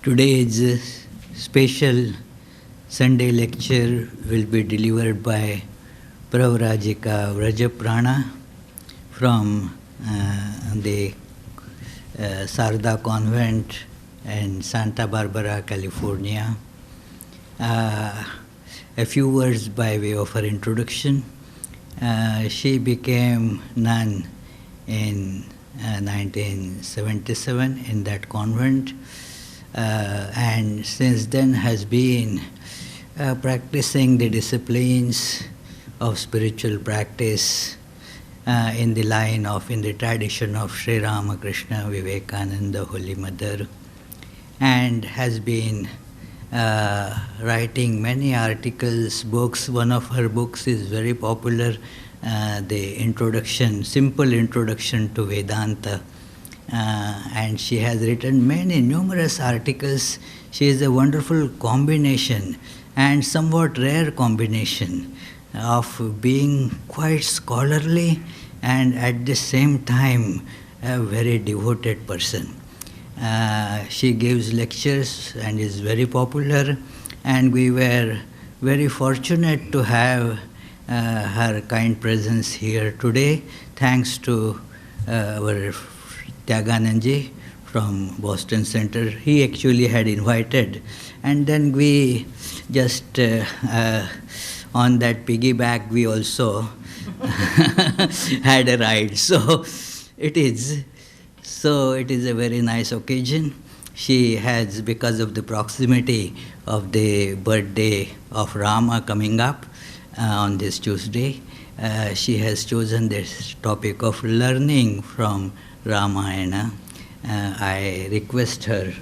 Today's special Sunday lecture will be delivered by Pravrajika Vrajaprana from the Sarda Convent in Santa Barbara, California. A few words by way of her introduction. She became nun in 1977 in that convent, and since then has been practicing the disciplines of spiritual practice in the tradition of Sri Ramakrishna Vivekananda, Holy Mother, and has been writing many articles, books. One of her books is very popular, the introduction, simple introduction to Vedanta. And she has written numerous articles. She is a wonderful combination and somewhat rare combination of being quite scholarly and at the same time a very devoted person. She gives lectures and is very popular, and we were very fortunate to have her kind presence here today, thanks to our Tyagananji from Boston Center. He actually had invited, and then we just on that piggyback we also had a ride. So it is a very nice occasion. She has, because of the proximity of the birthday of Rama coming up on this Tuesday, she has chosen this topic of learning from Ramayana. I request her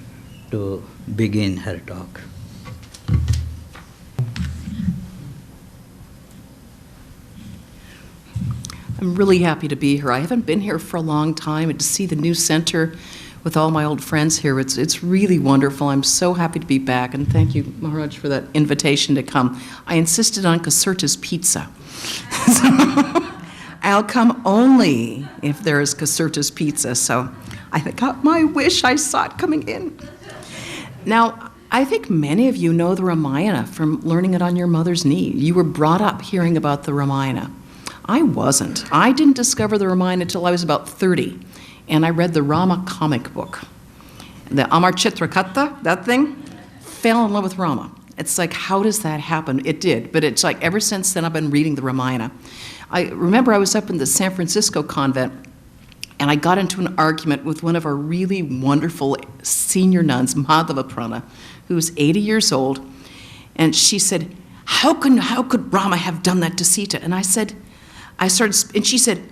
to begin her talk. I'm really happy to be here. I haven't been here for a long time, and to see the new center with all my old friends here, it's really wonderful. I'm so happy to be back, and thank you, Maharaj, for that invitation to come. I insisted on Caserta's pizza. I'll come only if there is Caserta's pizza, so I got my wish. I saw it coming in. Now, I think many of you know the Ramayana from learning it on your mother's knee. You were brought up hearing about the Ramayana. I wasn't. I didn't discover the Ramayana until I was about 30, and I read the Rama comic book. The Amar Chitrakatha, that thing, fell in love with Rama. It's like, how does that happen? It did, but it's like ever since then I've been reading the Ramayana. I remember I was up in the San Francisco convent, and I got into an argument with one of our really wonderful senior nuns, Vrajaprana, who was 80 years old, and she said, how could Rama have done that to Sita? And she said,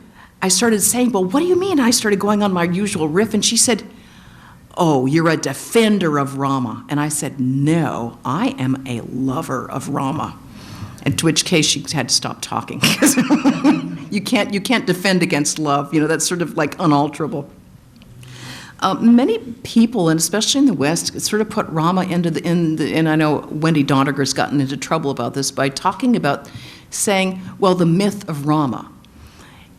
I started saying, well, what do you mean? I started going on my usual riff, and she said, oh, you're a defender of Rama. And I said, no, I am a lover of Rama. And to which case she had to stop talking. You can't defend against love. That's sort of like unalterable. Many people, and especially in the West, sort of put Rama and I know Wendy Doniger's gotten into trouble about this by talking about saying, well, the myth of Rama.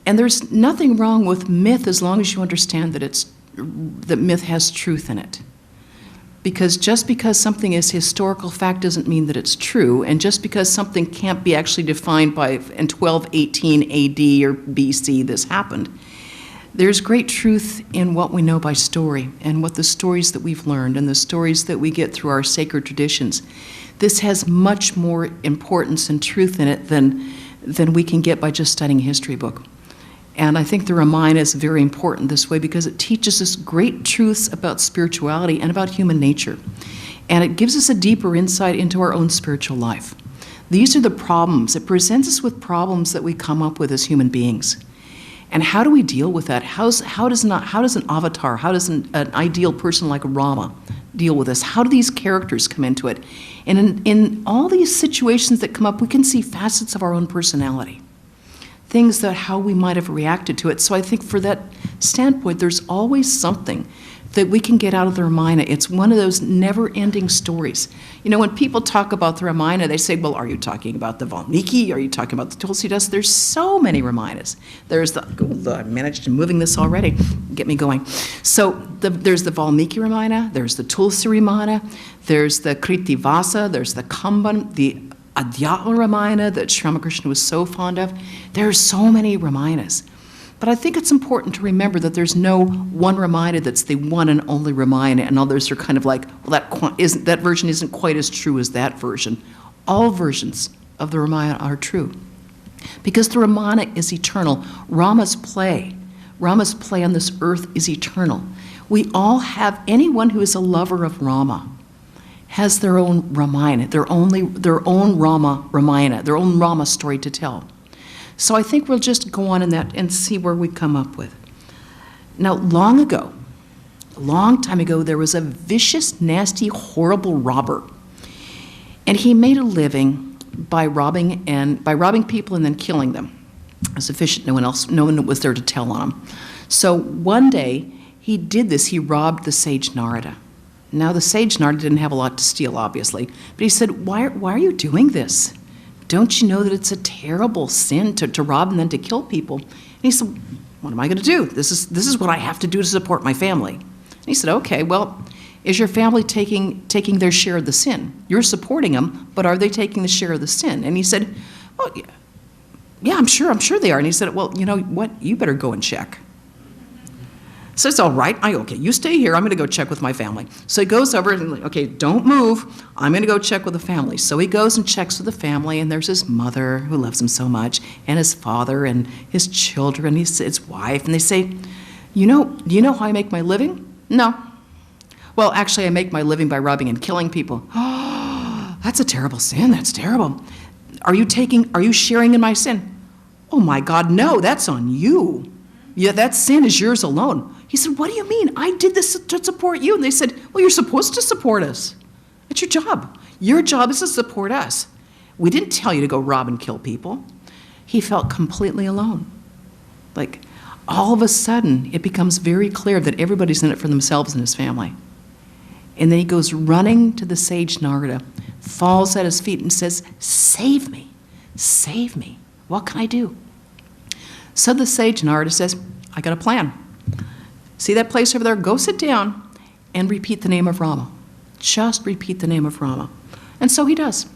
And there's nothing wrong with myth as long as you understand that myth has truth in it. Because just because something is historical fact doesn't mean that it's true, and just because something can't be actually defined by in 1218 AD or BC this happened, there's great truth in what we know by story, and what the stories that we've learned, and the stories that we get through our sacred traditions. This has much more importance and truth in it than we can get by just studying a history book. And I think the Ramayana is very important this way because it teaches us great truths about spirituality and about human nature. And it gives us a deeper insight into our own spiritual life. These are the problems. It presents us with problems that we come up with as human beings. And how do we deal with that? How does an avatar, how does an ideal person like Rama deal with this? How do these characters come into it? And in all these situations that come up, we can see facets of our own personality. Things that how we might have reacted to it. So I think for that standpoint, there's always something that we can get out of the Ramayana. It's one of those never-ending stories. You know, when people talk about the Ramayana, they say, well, are you talking about the Valmiki? Are you talking about the Tulsidas? There's so many Ramayanas. There's I managed to moving this already. Get me going. So there's the Valmiki Ramayana, there's the Tulsi Ramayana, there's the Kritivasa, there's the Kamban, the Adhyatma Ramayana that Sri Ramakrishna was so fond of. There are so many Ramayanas. But I think it's important to remember that there's no one Ramayana that's the one and only Ramayana, and others are kind of like, well, that version isn't quite as true as that version. All versions of the Ramayana are true. Because the Ramayana is eternal. Rama's play on this earth is eternal. We all have, anyone who is a lover of Rama has their own Ramayana, their own Ramayana, their own Rama story to tell. So I think we'll just go on in that and see where we come up with. Now, a long time ago, there was a vicious, nasty, horrible robber. And he made a living by robbing people and then killing them. It was efficient, no one was there to tell on him. So one day, he did this, he robbed the sage Narada. Now, the sage Narada didn't have a lot to steal, obviously, but he said, why are you doing this? Don't you know that it's a terrible sin to rob and then to kill people? And he said, what am I going to do? This is what I have to do to support my family. And he said, okay, well, is your family taking their share of the sin? You're supporting them, but are they taking the share of the sin? And he said, well, yeah, I'm sure they are. And he said, well, you know what? You better go and check. So it's all right. Okay, you stay here. I'm going to go check with my family. So he goes over and, okay, don't move. I'm going to go check with the family. So he goes and checks with the family, and there's his mother who loves him so much, and his father and his children, his wife. And they say, do you know how I make my living? No. Well, actually, I make my living by robbing and killing people. Oh, that's a terrible sin. That's terrible. Are you sharing in my sin? Oh my God, no, that's on you. Yeah, that sin is yours alone. He said, what do you mean? I did this to support you. And they said, well, you're supposed to support us. It's your job. Your job is to support us. We didn't tell you to go rob and kill people. He felt completely alone. Like, all of a sudden, it becomes very clear that everybody's in it for themselves and his family. And then he goes running to the sage Narada, falls at his feet and says, save me, save me. What can I do? So the sage Narada says, I got a plan. See that place over there? Go sit down and repeat the name of Rama. Just repeat the name of Rama. And so he does.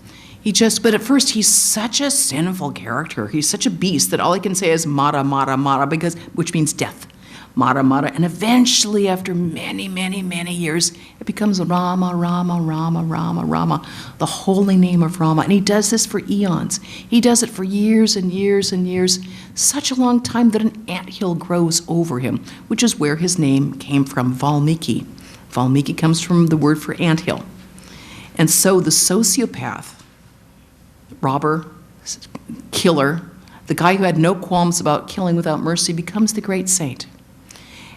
But at first he's such a sinful character. He's such a beast that all he can say is Mara, Mara, Mara, which means death. Mara, Mara. And eventually, after many, many, many years, it becomes Rama, Rama, Rama, Rama, Rama, the holy name of Rama. And he does this for eons. He does it for years and years and years, such a long time that an anthill grows over him, which is where his name came from, Valmiki. Valmiki comes from the word for anthill. And so the sociopath, robber, killer, the guy who had no qualms about killing without mercy becomes the great saint.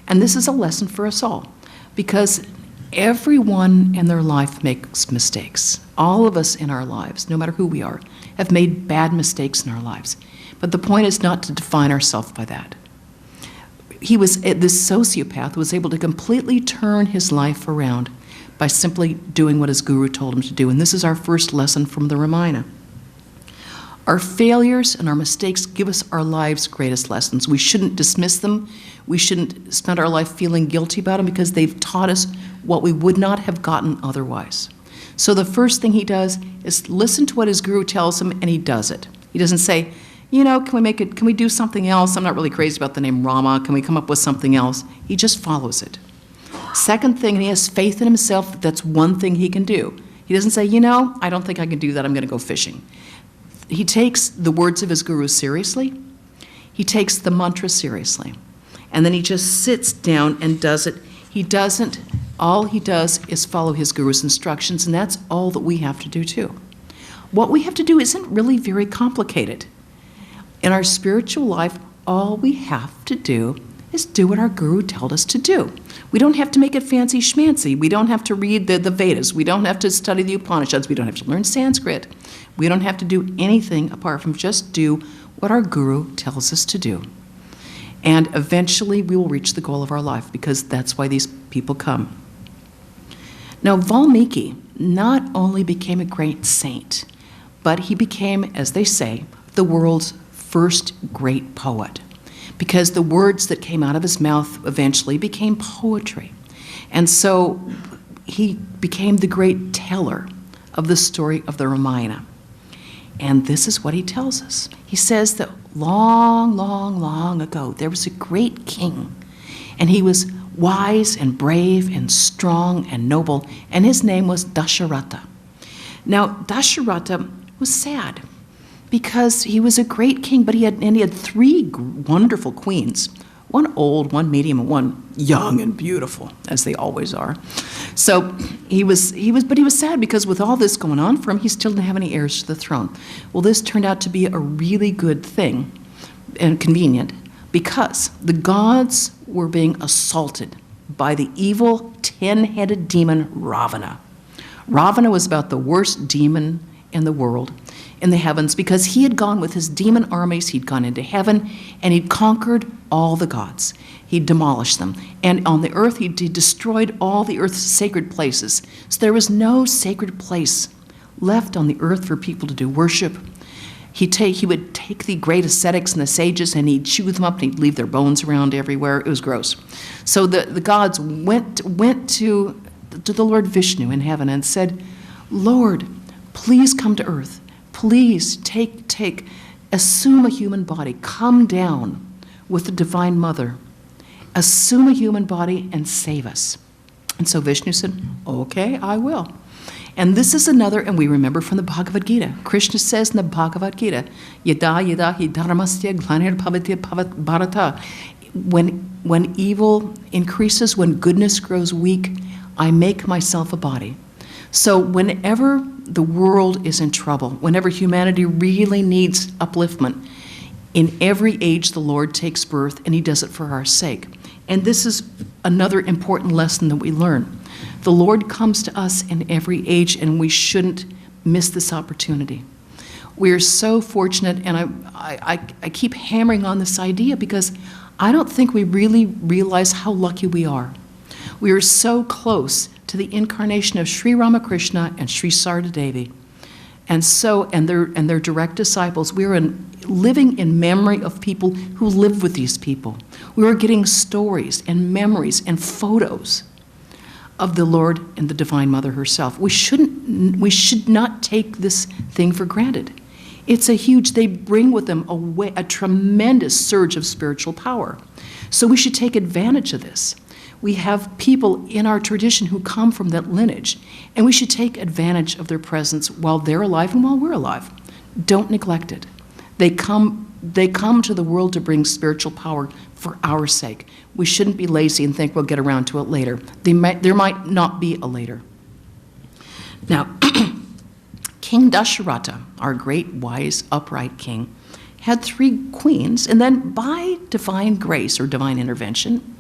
And this is a lesson for us all, because everyone in their life makes mistakes. All of us in our lives, no matter who we are, have made bad mistakes in our lives. But the point is not to define ourselves by that. This sociopath was able to completely turn his life around by simply doing what his guru told him to do. And this is our first lesson from the Ramayana. Our failures and our mistakes give us our life's greatest lessons. We shouldn't dismiss them. We shouldn't spend our life feeling guilty about them, because they've taught us what we would not have gotten otherwise. So the first thing he does is listen to what his guru tells him, and he does it. He doesn't say, can we do something else? I'm not really crazy about the name Rama. Can we come up with something else? He just follows it. Second thing, and he has faith in himself that that's one thing he can do. He doesn't say, I don't think I can do that. I'm going to go fishing. He takes the words of his guru seriously. He takes the mantra seriously. And then he just sits down and does it. All he does is follow his guru's instructions, and that's all that we have to do too. What we have to do isn't really very complicated. In our spiritual life, all we have to do is do what our guru told us to do. We don't have to make it fancy schmancy. We don't have to read the Vedas. We don't have to study the Upanishads. We don't have to learn Sanskrit. We don't have to do anything apart from just do what our guru tells us to do. And eventually we will reach the goal of our life, because that's why these people come. Now, Valmiki not only became a great saint, but he became, as they say, the world's first great poet, because the words that came out of his mouth eventually became poetry. And so he became the great teller of the story of the Ramayana. And this is what he tells us. He says that long, long, long ago, there was a great king, and he was wise and brave and strong and noble, and his name was Dasharatha. Now, Dasharatha was sad because he was a great king, but he had three wonderful queens, one old, one medium, and one young and beautiful, as they always are. So he was sad because with all this going on for him, he still didn't have any heirs to the throne. Well, this turned out to be a really good thing and convenient, because the gods were being assaulted by the evil 10-headed demon Ravana. Ravana was about the worst demon in the world, in the heavens, because he had gone with his demon armies, he'd gone into heaven, and he'd conquered all the gods. He'd demolished them. And on the earth, he destroyed all the earth's sacred places. So there was no sacred place left on the earth for people to do worship. He would take the great ascetics and the sages, and he'd chew them up, and he'd leave their bones around everywhere. It was gross. So the gods went to the Lord Vishnu in heaven and said, Lord, please come to earth. Please assume a human body. Come down with the Divine Mother. Assume a human body and save us. And so Vishnu said, okay, I will. And this is another, and we remember from the Bhagavad Gita. Krishna says in the Bhagavad Gita, Yada yada hi dharmasya glanir bhavati bharata. When evil increases, when goodness grows weak, I make myself a body. So whenever the world is in trouble, whenever humanity really needs upliftment, in every age the Lord takes birth, and he does it for our sake. And this is another important lesson that we learn. The Lord comes to us in every age, and we shouldn't miss this opportunity. We are so fortunate, and I keep hammering on this idea because I don't think we really realize how lucky we are. We are so close to the incarnation of Sri Ramakrishna and Sri Sarada Devi, and their direct disciples. We are living in memory of people who lived with these people. We are getting stories and memories and photos of the Lord and the Divine Mother herself. We should not take this thing for granted. They bring with them a tremendous surge of spiritual power. So we should take advantage of this. We have people in our tradition who come from that lineage, and we should take advantage of their presence while they're alive and while we're alive. Don't neglect it. They come to the world to bring spiritual power for our sake. We shouldn't be lazy and think we'll get around to it later. There might not be a later. Now, King Dasharatha, our great, wise, upright king, had 3 queens, and then by divine grace or divine intervention,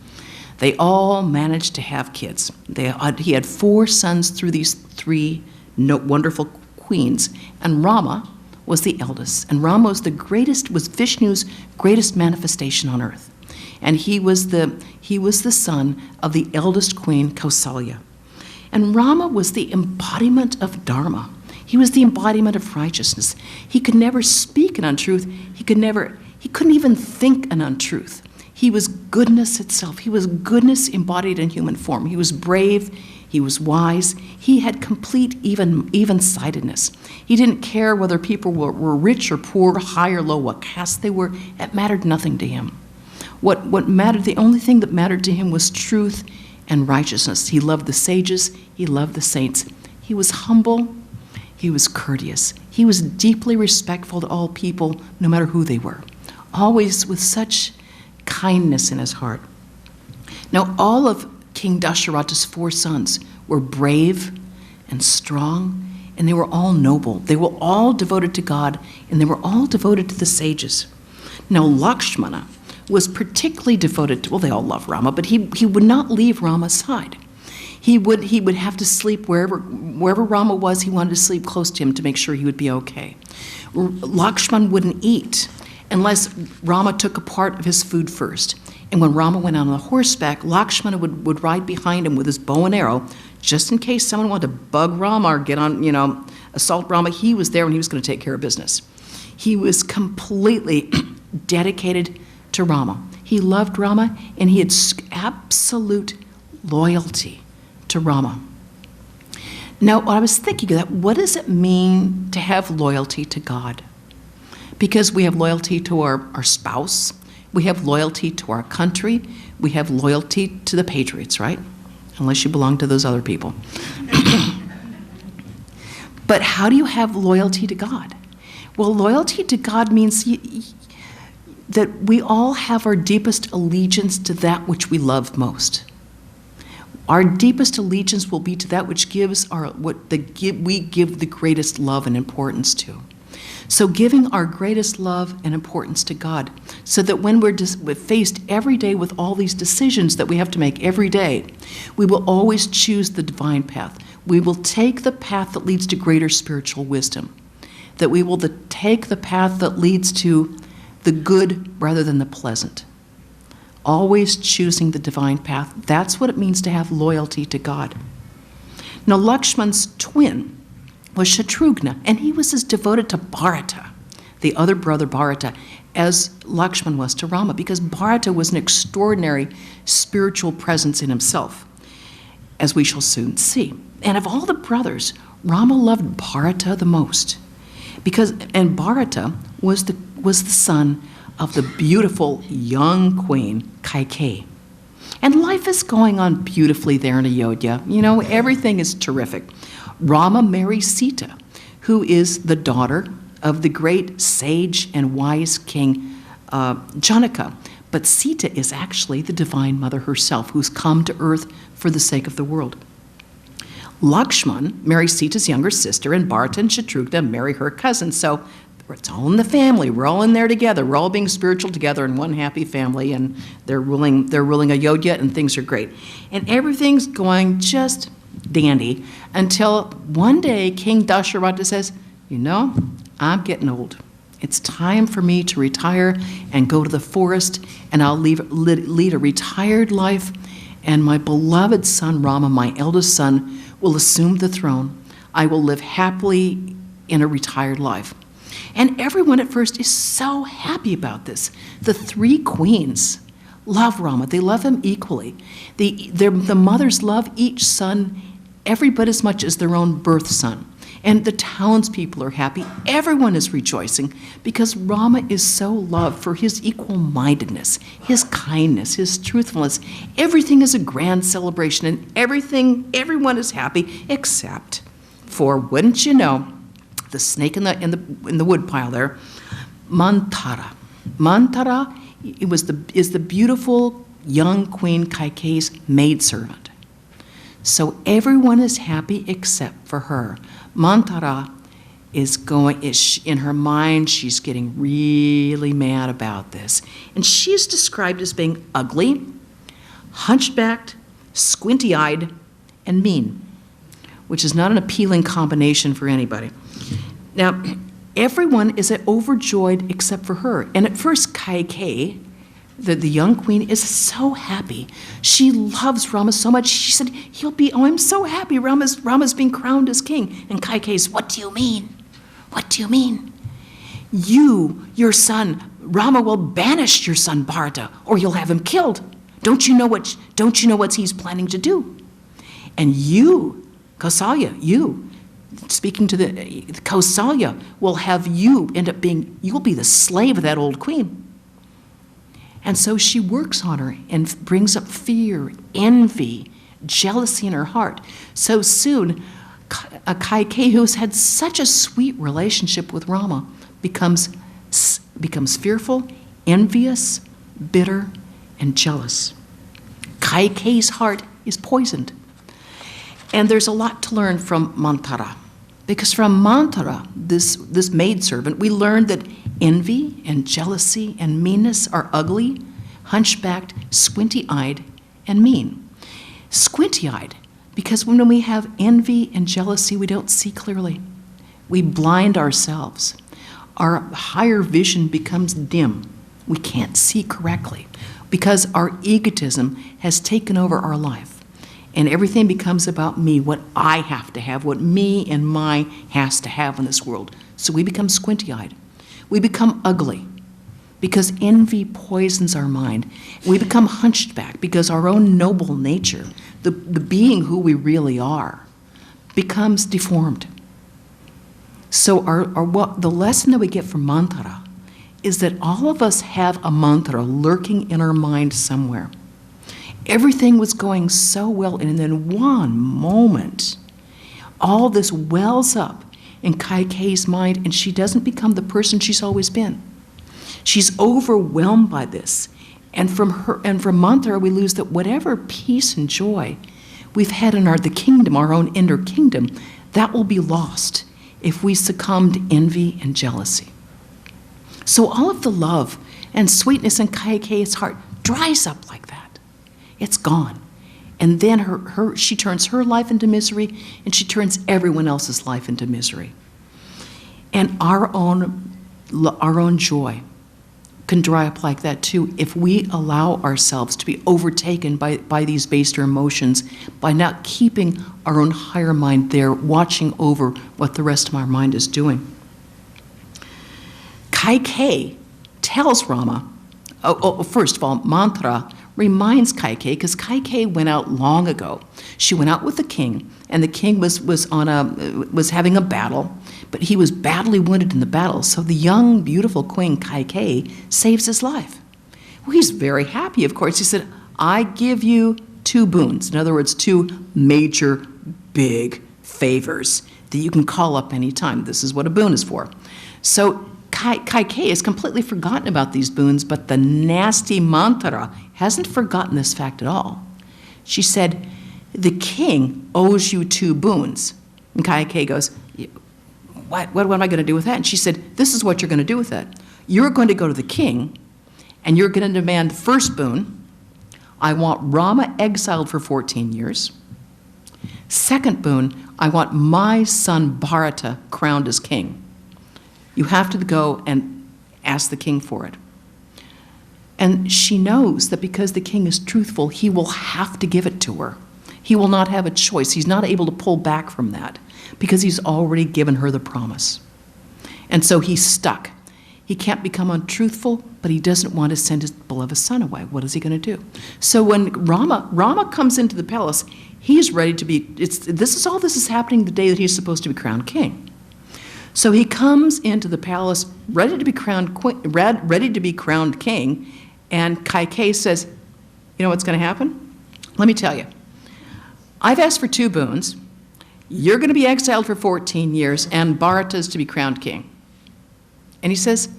they all managed to have kids. He had 4 sons through these 3 wonderful queens, and Rama was the eldest. And Rama was Vishnu's greatest manifestation on earth. And he was the son of the eldest queen, Kausalya. And Rama was the embodiment of Dharma. He was the embodiment of righteousness. He could never speak an untruth. He couldn't even think an untruth. He was goodness itself. He was goodness embodied in human form. He was brave. He was wise. He had complete even-sidedness. He didn't care whether people were rich or poor, high or low, what caste they were. It mattered nothing to him. What mattered, the only thing that mattered to him was truth and righteousness. He loved the sages. He loved the saints. He was humble. He was courteous. He was deeply respectful to all people, no matter who they were, always with such kindness in his heart. Now, all of King Dasharatha's 4 sons were brave and strong, and they were all noble. They were all devoted to God, and they were all devoted to the sages. Now, Lakshmana was particularly devoted to, well, they all love Rama, but he would not leave Rama's side. He would have to sleep wherever Rama was. He wanted to sleep close to him to make sure he would be okay. Lakshman wouldn't eat unless Rama took a part of his food first. And when Rama went out on horseback, Lakshmana would ride behind him with his bow and arrow, just in case someone wanted to bug Rama or get on, assault Rama. He was there and he was going to take care of business. He was completely dedicated to Rama. He loved Rama, and he had absolute loyalty to Rama. Now, I was thinking of that, what does it mean to have loyalty to God? Because we have loyalty to our spouse, we have loyalty to our country, we have loyalty to the patriots, right? Unless you belong to those other people. But how do you have loyalty to God? Well, loyalty to God means that we all have our deepest allegiance to that which we love most. Our deepest allegiance will be to that which gives we give the greatest love and importance to. So giving our greatest love and importance to God, so that when we're faced every day with all these decisions that we have to make every day, we will always choose the divine path. We will take the path that leads to greater spiritual wisdom, that we will take the path that leads to the good rather than the pleasant. Always choosing the divine path. That's what it means to have loyalty to God. Now, Lakshman's twin was Shatrughna, and he was as devoted to Bharata, the other brother Bharata, as Lakshman was to Rama, because Bharata was an extraordinary spiritual presence in himself, as we shall soon see. And of all the brothers, Rama loved Bharata the most, and Bharata was the son of the beautiful young queen Kaikeyi. And life is going on beautifully there in Ayodhya. Everything is terrific. Rama marries Sita, who is the daughter of the great sage and wise king Janaka. But Sita is actually the Divine Mother herself, who's come to earth for the sake of the world. Lakshman marries Sita's younger sister, and Bharata and Shatrughna marry her cousin. So it's all in the family. We're all in there together. We're all being spiritual together in one happy family, and they're ruling Ayodhya, and things are great. And everything's going just dandy until one day King Dasharatha says, I'm getting old. It's time for me to retire and go to the forest, and I'll lead a retired life, and my beloved son Rama, my eldest son, will assume the throne. I will live happily in a retired life. And everyone at first is so happy about this. The three queens love Rama. They love him equally. The mothers love each son every bit as much as their own birth son. And the townspeople are happy. Everyone is rejoicing because Rama is so loved for his equal-mindedness, his kindness, his truthfulness. Everything is a grand celebration, and everyone is happy except for, wouldn't you know, the snake in the woodpile there, Manthara. Manthara is the beautiful young queen Kaikeyi's maidservant. So everyone is happy except for her. Manthara is in her mind, she's getting really mad about this. And she's described as being ugly, hunchbacked, squinty-eyed, and mean, which is not an appealing combination for anybody. Now, everyone is overjoyed except for her. And at first, Kaikeyi, the young queen, is so happy. She loves Rama so much. She said, I'm so happy Rama's being crowned as king. And Kaikeyi's, what do you mean? What do you mean? Your son, Rama will banish your son Bharata, or you'll have him killed. Don't you know what he's planning to do? And you, Kausalya, speaking to the Kausalya, will have you you'll be the slave of that old queen. And so she works on her and brings up fear, envy, jealousy in her heart. So soon, Kaikeyi, who's had such a sweet relationship with Rama, becomes fearful, envious, bitter, and jealous. Kaikeyi's heart is poisoned. And there's a lot to learn from Manthara. Because from Manthara, this maidservant, we learned that envy and jealousy and meanness are ugly, hunchbacked, squinty-eyed, and mean. Squinty-eyed, because when we have envy and jealousy, we don't see clearly. We blind ourselves. our higher vision becomes dim. We can't see correctly because our egotism has taken over our life. And everything becomes about me, what I have to have, what me and my has to have in this world. So we become squinty-eyed. We become ugly because envy poisons our mind. We become hunched back because our own noble nature, the being who we really are, becomes deformed. So the lesson that we get from mantra is that all of us have a mantra lurking in our mind somewhere. Everything was going so well, and then one moment, all this wells up in Kai-Kei's mind, and she doesn't become the person she's always been. She's overwhelmed by this. And from mantra, we lose that whatever peace and joy we've had in the kingdom, our own inner kingdom, that will be lost if we succumb to envy and jealousy. So all of the love and sweetness in Kai-Kei's heart dries up like that. It's gone. And then she turns her life into misery, and she turns everyone else's life into misery. And our own joy can dry up like that too if we allow ourselves to be overtaken by these baser emotions, by not keeping our own higher mind there, watching over what the rest of our mind is doing. Kai-Kei tells Rama, first of all, mantra reminds Kai-Kei, because Kai-Kei went out long ago. She went out with the king, and the king was having a battle, but he was badly wounded in the battle. So the young, beautiful queen Kai-Kei saves his life. Well, he's very happy, of course. He said, I give you 2 boons. In other words, 2 major, big favors that you can call up any time. This is what a boon is for. So Kai-Kei has completely forgotten about these boons, but the nasty mantra hasn't forgotten this fact at all. She said, the king owes you 2 boons. And Kai-Kei goes, what am I going to do with that? And she said, this is what you're going to do with that. You're going to go to the king, and you're going to demand the first boon. I want Rama exiled for 14 years. Second boon, I want my son Bharata crowned as king. You have to go and ask the king for it. And she knows that because the king is truthful, he will have to give it to her. He will not have a choice. He's not able to pull back from that because he's already given her the promise. And so he's stuck. He can't become untruthful, but he doesn't want to send his beloved son away. What is he going to do? So when Rama comes into the palace, he's ready to be, this is happening the day that he's supposed to be crowned king. So he comes into the palace ready to be crowned king, and Kai-Kei says, you know what's going to happen? Let me tell you. I've asked for 2 boons. You're going to be exiled for 14 years, and Bharata is to be crowned king. And he says,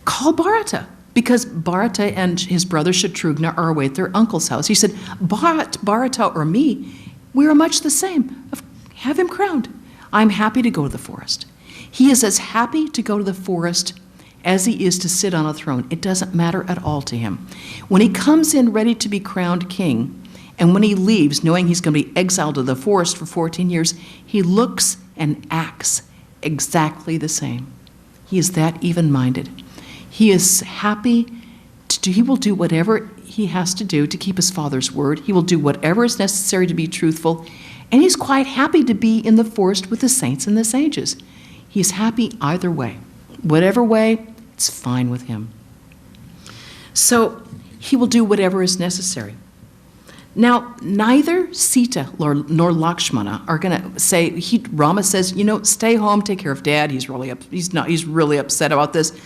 call Bharata, because Bharata and his brother Shatrughna are away at their uncle's house. He said, Bharata or me, we are much the same. Have him crowned. I'm happy to go to the forest. He is as happy to go to the forest as he is to sit on a throne. It doesn't matter at all to him. When he comes in ready to be crowned king, and when he leaves, knowing he's going to be exiled to the forest for 14 years, he looks and acts exactly the same. He is that even-minded. He is happy he will do whatever he has to do to keep his father's word. He will do whatever is necessary to be truthful. And he's quite happy to be in the forest with the saints and the sages. He's happy either way. Whatever way, it's fine with him. So he will do whatever is necessary. Now, neither Sita nor Lakshmana are going to say, Rama says, stay home, take care of Dad. He's really upset about this.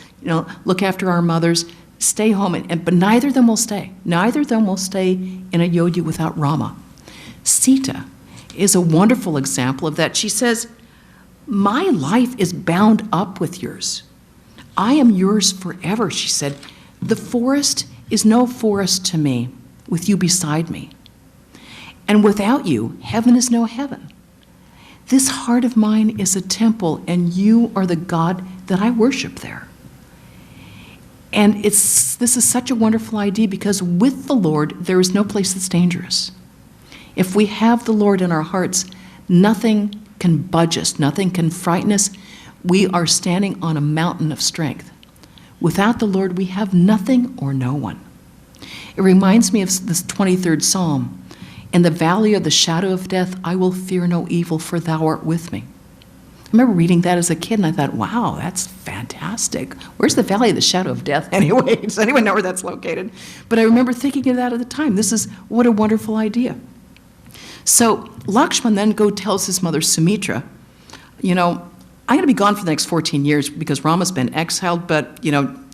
Look after our mothers. Stay home. But neither of them will stay. Neither of them will stay in Ayodhya without Rama. Sita is a wonderful example of that. She says, my life is bound up with yours. I am yours forever, she said. The forest is no forest to me with you beside me. And without you, heaven is no heaven. This heart of mine is a temple, and you are the God that I worship there. And this is such a wonderful idea, because with the Lord, there is no place that's dangerous. If we have the Lord in our hearts, nothing can budge us, nothing can frighten us. We are standing on a mountain of strength. Without the Lord, we have nothing or no one. It reminds me of this 23rd Psalm. In the valley of the shadow of death, I will fear no evil, for thou art with me. I remember reading that as a kid, and I thought, wow, that's fantastic. Where's the valley of the shadow of death anyway? Does anyone know where that's located? But I remember thinking of that at the time. What a wonderful idea. So Lakshman then tells his mother Sumitra, I'm going to be gone for the next 14 years because Rama's been exiled, but,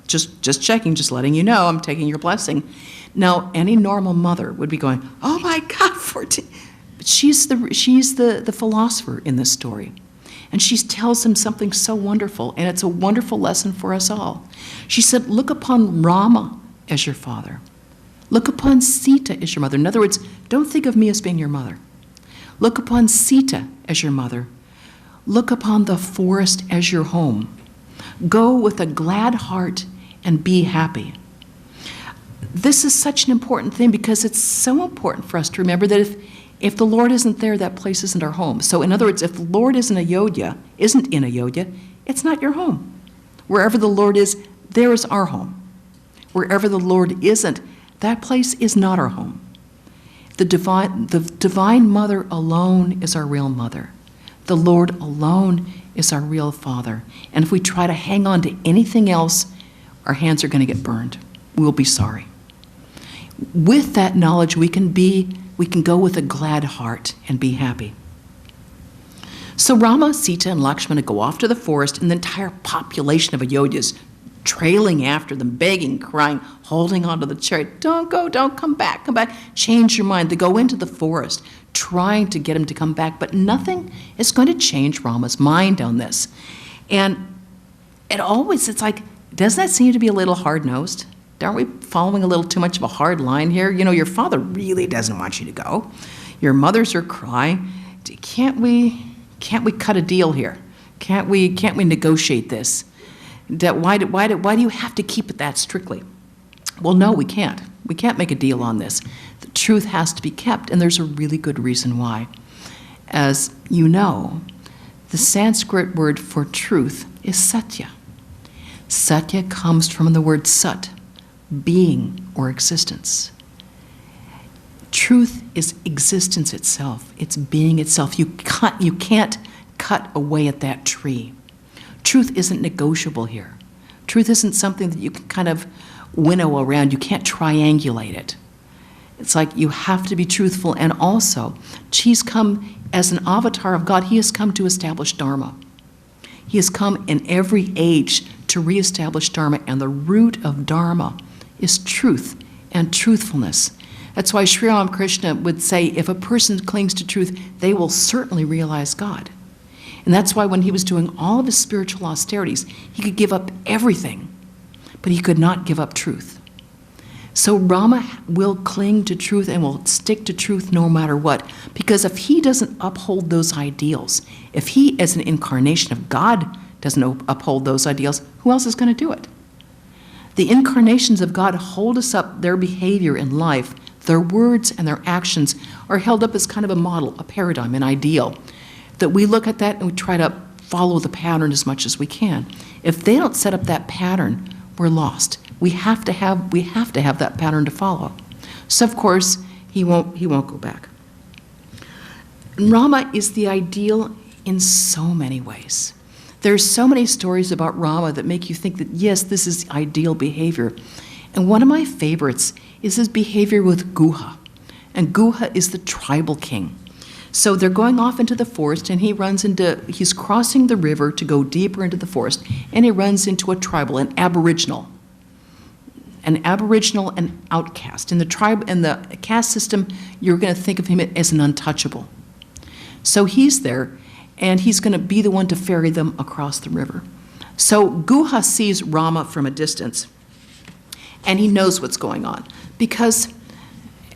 just checking, just letting you know, I'm taking your blessing. Now, any normal mother would be going, oh my God, 14. But she's the philosopher in this story. And she tells him something so wonderful, and it's a wonderful lesson for us all. She said, look upon Rama as your father. Look upon Sita as your mother. In other words, don't think of me as being your mother. Look upon Sita as your mother. Look upon the forest as your home. Go with a glad heart and be happy. This is such an important thing because it's so important for us to remember that if the Lord isn't there, that place isn't our home. So in other words, if the Lord isn't in Ayodhya, it's not your home. Wherever the Lord is, there is our home. Wherever the Lord isn't, that place is not our home. The divine mother alone is our real mother. The Lord alone is our real Father. And if we try to hang on to anything else, our hands are going to get burned. We'll be sorry. With that knowledge, we can go with a glad heart and be happy. So Rama, Sita, and Lakshmana go off to the forest, and the entire population of Ayodhya is trailing after them, begging, crying, holding onto the chariot. Don't go, don't come back, come back. Change your mind. They go into the forest, trying to get him to come back, but nothing is going to change Rama's mind on this. And it's like, doesn't that seem to be a little hard-nosed? Aren't we following a little too much of a hard line here? Your father really doesn't want you to go. Your mothers are crying. Can't we cut a deal here? Can't we negotiate this? Why do you have to keep it that strictly? Well, no, we can't. We can't make a deal on this. The truth has to be kept, and there's a really good reason why. As you know, the Sanskrit word for truth is satya. Satya comes from the word sat, being or existence. Truth is existence itself. It's being itself. You can't cut away at that tree. Truth isn't negotiable here. Truth isn't something that you can kind of winnow around. You can't triangulate it. It's like you have to be truthful. And also, he's come as an avatar of God. He has come to establish Dharma. He has come in every age to reestablish Dharma. And the root of Dharma is truth and truthfulness. That's why Sri Ramakrishna would say, if a person clings to truth, they will certainly realize God. And that's why when he was doing all of his spiritual austerities, he could give up everything, but he could not give up truth. So Rama will cling to truth and will stick to truth no matter what, because if he doesn't uphold those ideals, if he as an incarnation of God doesn't uphold those ideals, who else is going to do it? The incarnations of God hold us up. Their behavior in life, their words and their actions are held up as kind of a model, a paradigm, an ideal, that we look at that and we try to follow the pattern as much as we can. If they don't set up that pattern, we're lost. We have to have that pattern to follow. So of course, he won't go back. And Rama is the ideal in so many ways. There's so many stories about Rama that make you think that, yes, this is ideal behavior. And one of my favorites is his behavior with Guha. And Guha is the tribal king. So they're going off into the forest, and he's crossing the river to go deeper into the forest, and he runs into a tribal, an aboriginal and outcast. In the tribe and the caste system, you're going to think of him as an untouchable. So he's there, and he's going to be the one to ferry them across the river. So Guha sees Rama from a distance, and he knows what's going on, because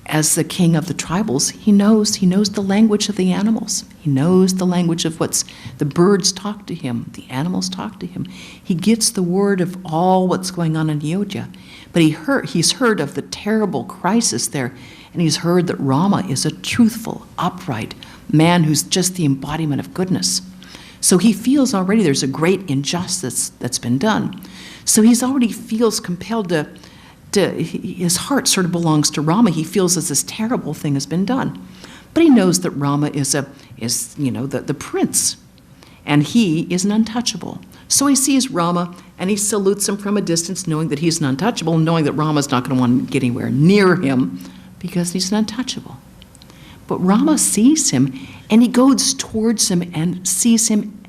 as the king of the tribals, he knows the language of the animals. He knows the language of the birds talk to him, the animals talk to him. He gets the word of all what's going on in Ayodhya. But he's heard of the terrible crisis there, and he's heard that Rama is a truthful, upright man who's just the embodiment of goodness. So he feels already there's a great injustice that's been done. So he's already feels compelled to his heart sort of belongs to Rama. He feels that this terrible thing has been done. But he knows that Rama is the prince, and he is an untouchable. So he sees Rama, and he salutes him from a distance, knowing that he's an untouchable, knowing that Rama's not going to want to get anywhere near him because he's an untouchable. But Rama sees him, and he goes towards him and sees him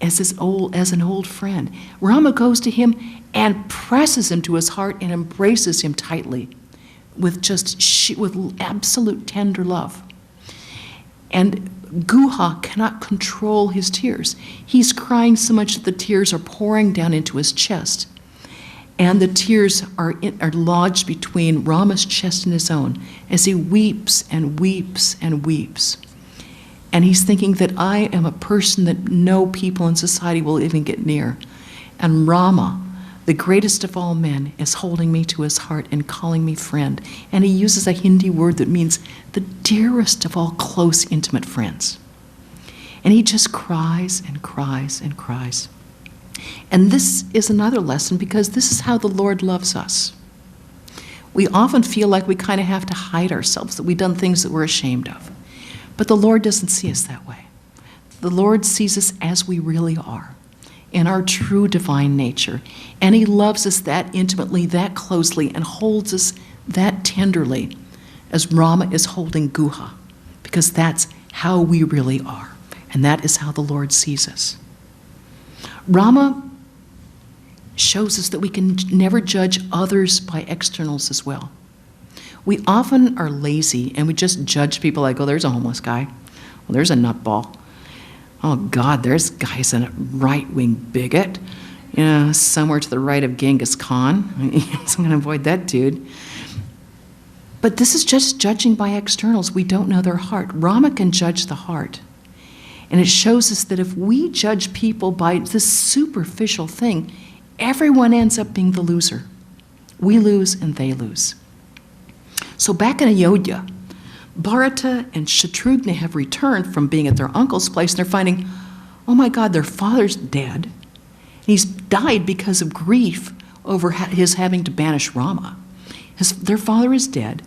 as an old friend. Rama goes to him and presses him to his heart and embraces him tightly with with absolute tender love. And Guha cannot control his tears. He's crying so much that the tears are pouring down into his chest. And the tears are lodged between Rama's chest and his own as he weeps and weeps and weeps. And he's thinking that I am a person that no people in society will even get near. And Rama, the greatest of all men, is holding me to his heart and calling me friend. And he uses a Hindi word that means the dearest of all close, intimate friends. And he just cries and cries and cries. And this is another lesson, because this is how the Lord loves us. We often feel like we kind of have to hide ourselves, that we've done things that we're ashamed of. But the Lord doesn't see us that way. The Lord sees us as we really are, in our true divine nature. And he loves us that intimately, that closely, and holds us that tenderly as Rama is holding Guha, because that's how we really are. And that is how the Lord sees us. Rama shows us that we can never judge others by externals as well. We often are lazy and we just judge people like, oh, there's a homeless guy. Well, there's a nutball. Oh, God, there's guy's a right-wing bigot, somewhere to the right of Genghis Khan. So I'm going to avoid that dude. But this is just judging by externals. We don't know their heart. Rama can judge the heart. And it shows us that if we judge people by this superficial thing, everyone ends up being the loser. We lose and they lose. So back in Ayodhya, Bharata and Shatrughna have returned from being at their uncle's place, and they're finding, oh my God, their father's dead. And he's died because of grief over his having to banish Rama. Their father is dead.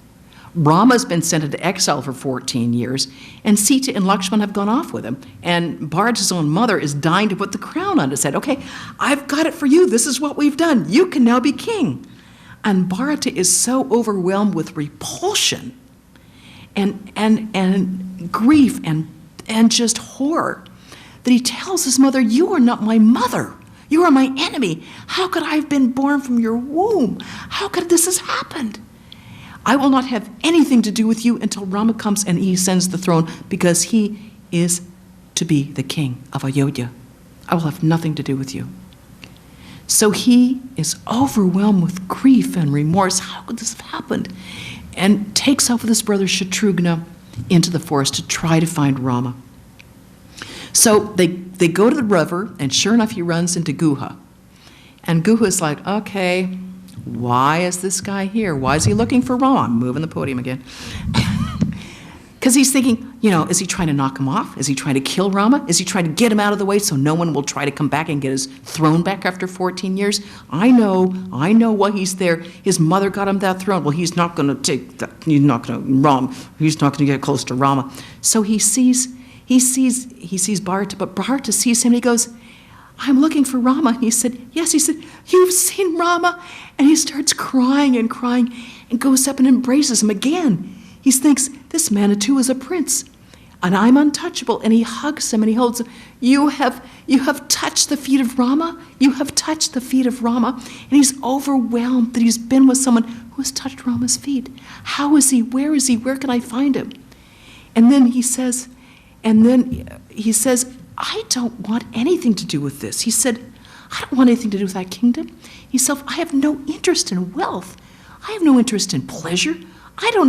Rama's been sent into exile for 14 years, and Sita and Lakshman have gone off with him. And Bharata's own mother is dying to put the crown on his head. Okay, I've got it for you. This is what we've done. You can now be king. And Bharata is so overwhelmed with repulsion and grief and just horror that he tells his mother, you are not my mother. You are my enemy. How could I have been born from your womb? How could this have happened? I will not have anything to do with you until Rama comes and he ascends the throne, because he is to be the king of Ayodhya. I will have nothing to do with you. So he is overwhelmed with grief and remorse. How could this have happened? And takes off with his brother Shatrughna into the forest to try to find Rama. So they go to the river, and sure enough, he runs into Guha. And Guha is like, okay, why is this guy here? Why is he looking for Rama? I'm moving the podium again. Because he's thinking, is he trying to knock him off? Is he trying to kill Rama? Is he trying to get him out of the way so no one will try to come back and get his throne back after 14 years? I know why he's there. His mother got him that throne. Well, he's not going to take that. He's not going to get close to Rama. So he sees Bharata, but Bharata sees him and he goes, I'm looking for Rama. And he said, yes. He said, you've seen Rama? And he starts crying and crying and goes up and embraces him again. He thinks, this Manitou is a prince, and I'm untouchable. And he hugs him and he holds him. You have touched the feet of Rama. You have touched the feet of Rama. And he's overwhelmed that he's been with someone who has touched Rama's feet. How is he? Where is he? Where can I find him? And then he says, I don't want anything to do with this. He said, I don't want anything to do with that kingdom. He said, I have no interest in wealth. I have no interest in pleasure. I don't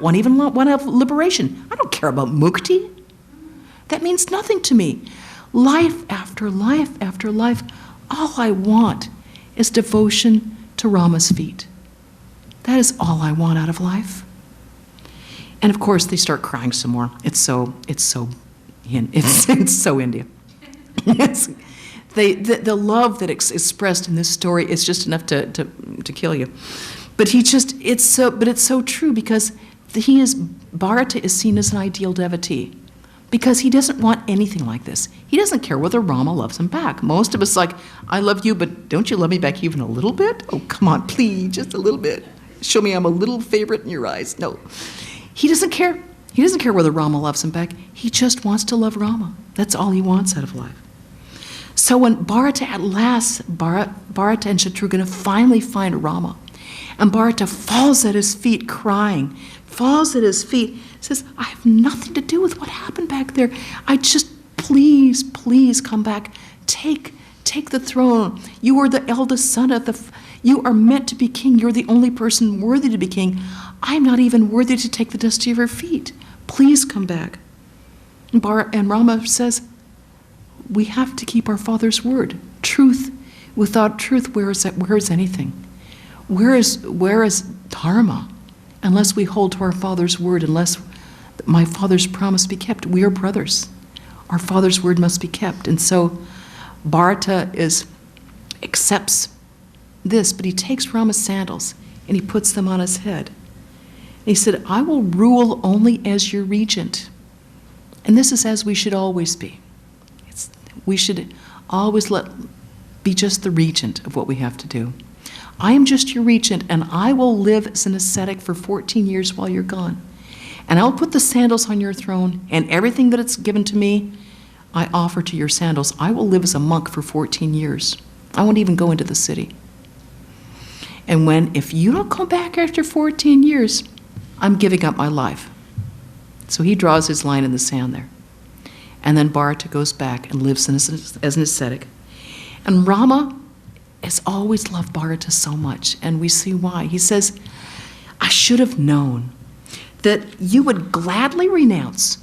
want to have liberation. I don't care about mukti. That means nothing to me. Life after life after life, all I want is devotion to Rama's feet. That is all I want out of life. And of course, they start crying some more. It's so India. The love that is expressed in this story is just enough to kill you. But it's so true, because Bharata is seen as an ideal devotee, because he doesn't want anything like this. He doesn't care whether Rama loves him back. Most of us like, I love you, but don't you love me back even a little bit? Oh, come on, please, just a little bit. Show me I'm a little favorite in your eyes. No. He doesn't care. He doesn't care whether Rama loves him back. He just wants to love Rama. That's all he wants out of life. So when Bharata at last, Bharata and Shatrugna finally find Rama, and Bharata falls at his feet crying, falls at his feet, says, I have nothing to do with what happened back there. I just, please come back. Take the throne. You are the eldest son of you are meant to be king. You're the only person worthy to be king. I'm not even worthy to take the dust of your feet. Please come back. And Rama says, we have to keep our Father's word. Truth, without truth, where is anything? Where is dharma? Unless we hold to our Father's word, unless my Father's promise be kept. We are brothers. Our Father's word must be kept. And so Bharata accepts this, but he takes Rama's sandals and he puts them on his head. And he said, I will rule only as your regent. And this is as we should always be. We should always be just the regent of what we have to do. I am just your regent, and I will live as an ascetic for 14 years while you're gone. And I'll put the sandals on your throne, and everything that it's given to me, I offer to your sandals. I will live as a monk for 14 years. I won't even go into the city. And if you don't come back after 14 years, I'm giving up my life. So he draws his line in the sand there. And then Bharata goes back and lives as an ascetic. And Rama has always loved Bharata so much, and we see why. He says, I should have known that you would gladly renounce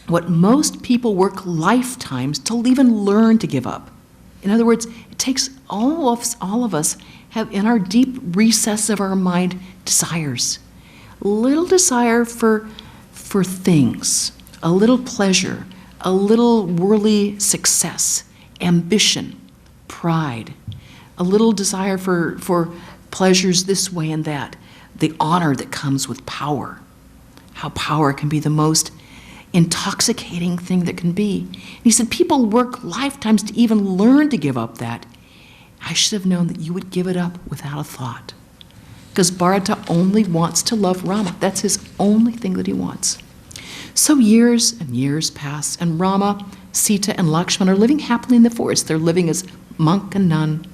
what most people work lifetimes to even learn to give up. In other words, it takes all of us have in our deep recess of our mind desires. Little desire for things, a little pleasure, a little worldly success, ambition, pride, a little desire for pleasures this way and that, the honor that comes with power, how power can be the most intoxicating thing that can be. And he said, people work lifetimes to even learn to give up that. I should have known that you would give it up without a thought. Because Bharata only wants to love Rama. That's his only thing that he wants. So years and years pass, and Rama, Sita, and Lakshmana are living happily in the forest. They're living as monk and nun,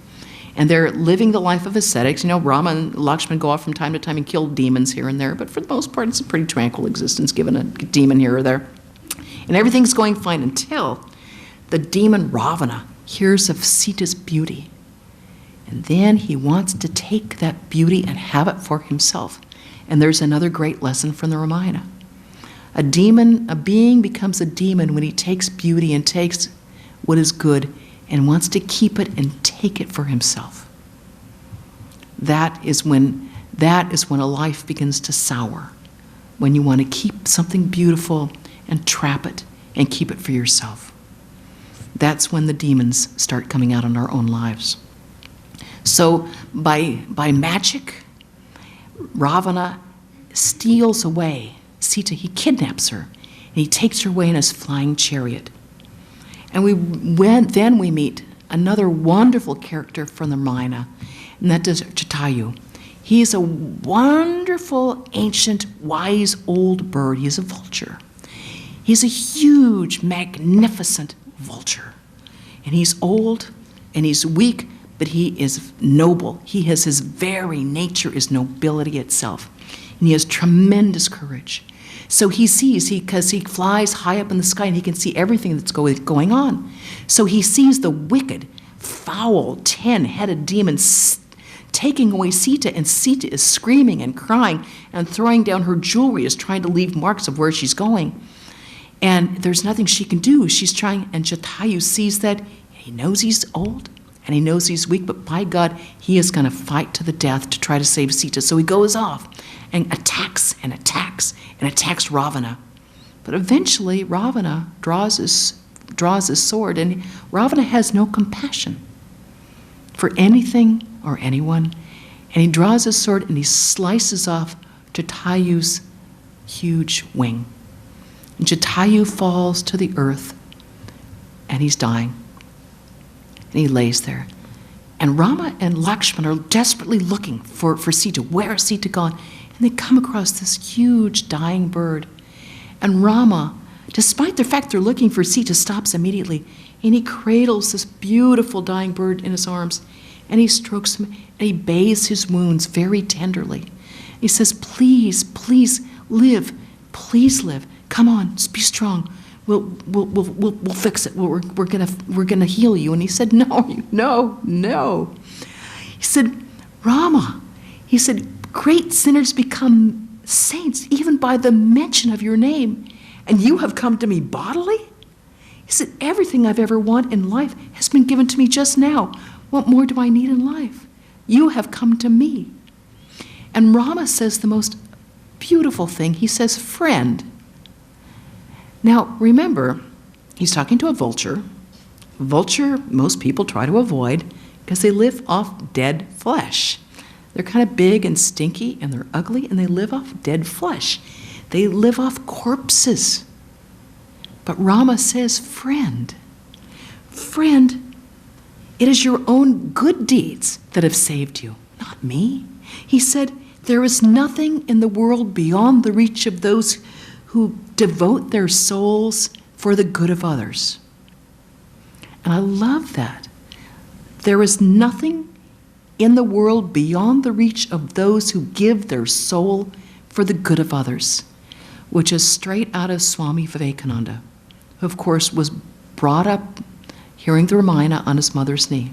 and they're living the life of ascetics. You know, Rama and Lakshmana go off from time to time and kill demons here and there, but for the most part, it's a pretty tranquil existence, given a demon here or there. And everything's going fine until the demon Ravana hears of Sita's beauty. And then he wants to take that beauty and have it for himself. And there's another great lesson from the Ramayana. A being becomes a demon when he takes beauty and takes what is good and wants to keep it and take it for himself. That is when a life begins to sour, when you want to keep something beautiful and trap it and keep it for yourself. That's when the demons start coming out in our own lives. So by magic, Ravana steals away Sita. He kidnaps her, and he takes her away in his flying chariot. And then we meet another wonderful character from the Ramayana, and that is Jatayu. He is a wonderful, ancient, wise old bird. He is a vulture. He's a huge, magnificent vulture. And he's old, and he's weak, but he is noble. His very nature is nobility itself. And he has tremendous courage. So he sees, because he flies high up in the sky and he can see everything that's going on. So he sees the wicked, foul, 10-headed demon taking away Sita, and Sita is screaming and crying and throwing down her jewelry, is trying to leave marks of where she's going. And there's nothing she can do. She's trying, and Jatayu sees that. He knows he's old and he knows he's weak, but by God, he is going to fight to the death to try to save Sita. So he goes off and attacks Ravana. But eventually, Ravana draws his draws his sword, and Ravana has no compassion for anything or anyone. And he draws his sword and he slices off Jatayu's huge wing. And Jatayu falls to the earth, and he's dying. And he lays there. And Rama and Lakshmana are desperately looking for Sita. Where is Sita gone? And they come across this huge dying bird. And Rama, despite the fact they're looking for Sita, stops immediately. And he cradles this beautiful dying bird in his arms. And he strokes him, and he bathes his wounds very tenderly. He says, please, please live. Please live. Come on, be strong. We'll fix it. We're gonna heal you. And he said, no. He said, Rama, he said, great sinners become saints even by the mention of your name. And you have come to me bodily? He said, everything I've ever wanted in life has been given to me just now. What more do I need in life? You have come to me. And Rama says the most beautiful thing. He says, friend. Now, remember, he's talking to a vulture. Vulture, most people try to avoid because they live off dead flesh. They're kind of big and stinky, and they're ugly, and they live off dead flesh. They live off corpses. But Rama says, friend, it is your own good deeds that have saved you, not me. He said, there is nothing in the world beyond the reach of those who devote their souls for the good of others. And I love that. There is nothing in the world beyond the reach of those who give their soul for the good of others, which is straight out of Swami Vivekananda, who of course was brought up hearing the Ramayana on his mother's knee.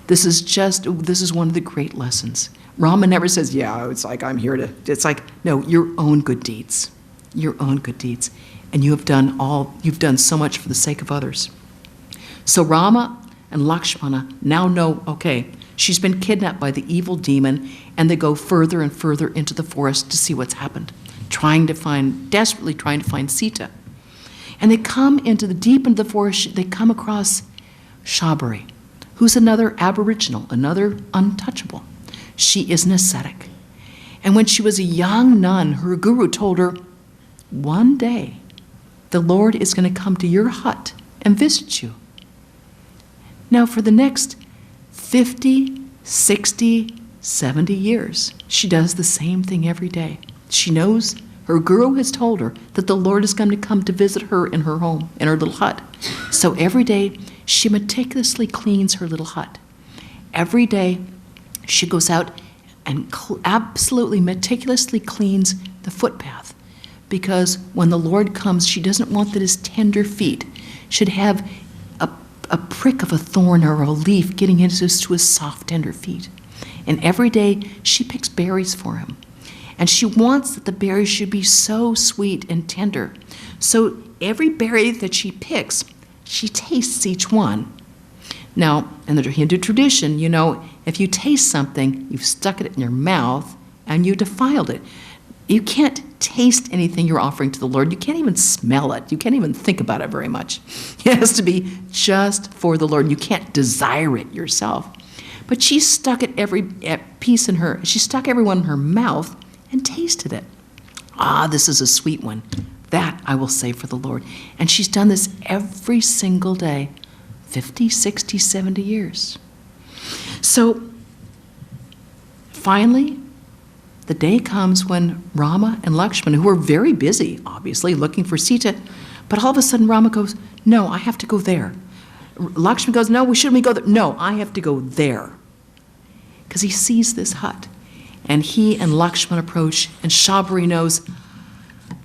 This is one of the great lessons. Rama never says, yeah, it's like I'm here to, it's like, no, your own good deeds. Your own good deeds. And you've done so much for the sake of others. So Rama and Lakshmana now know, okay, she's been kidnapped by the evil demon, and they go further and further into the forest to see what's happened, desperately trying to find Sita. And they come into the forest, they come across Shabari, who's another aboriginal, another untouchable. She is an ascetic. And when she was a young nun, her guru told her, one day, the Lord is going to come to your hut and visit you. Now, for the next 50, 60, 70 years, she does the same thing every day. She knows, her guru has told her that the Lord is going to come to visit her in her home, in her little hut. So every day, she meticulously cleans her little hut. Every day, she goes out and absolutely meticulously cleans the footpath, because when the Lord comes, she doesn't want that his tender feet should have a prick of a thorn or a leaf getting into his soft, tender feet. And every day, she picks berries for him. And she wants that the berries should be so sweet and tender. So every berry that she picks, she tastes each one. Now, in the Hindu tradition, you know, if you taste something, you've stuck it in your mouth and you defiled it. You can't taste anything you're offering to the Lord. You can't even smell it. You can't even think about it very much. It has to be just for the Lord. You can't desire it yourself. But she stuck every one in her mouth and tasted it. Ah, this is a sweet one. That I will save for the Lord. And she's done this every single day, 50, 60, 70 years. So finally, the day comes when Rama and Lakshmana, who are very busy, obviously, looking for Sita, but all of a sudden Rama goes, no, I have to go there. Lakshmana goes, no, shouldn't we go there? No, I have to go there. Because he sees this hut. And he and Lakshmana approach, and Shabari knows,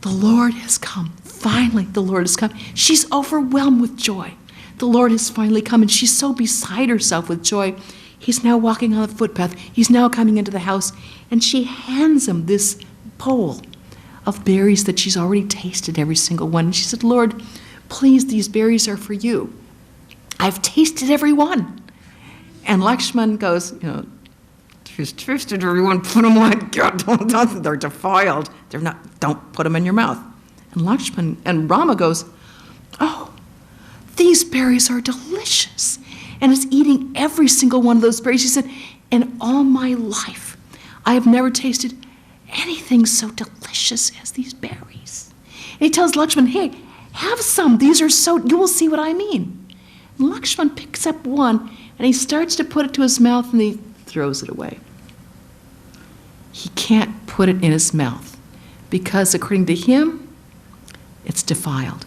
the Lord has come. Finally, the Lord has come. She's overwhelmed with joy. The Lord has finally come, and she's so beside herself with joy. He's now walking on the footpath. He's now coming into the house, and she hands him this bowl of berries that she's already tasted, every single one. And she said, Lord, please, these berries are for you. I've tasted every one. And Lakshman goes, you know, she's tasted everyone, put them on. God, don't, they're defiled. They're not, don't put them in your mouth. And Lakshman and Rama goes, oh, these berries are delicious. And it's eating every single one of those berries. She said, in all my life, I have never tasted anything so delicious as these berries. And he tells Lakshman, hey, have some. These are so, you will see what I mean. And Lakshman picks up one, and he starts to put it to his mouth, and he throws it away. He can't put it in his mouth because, according to him, it's defiled.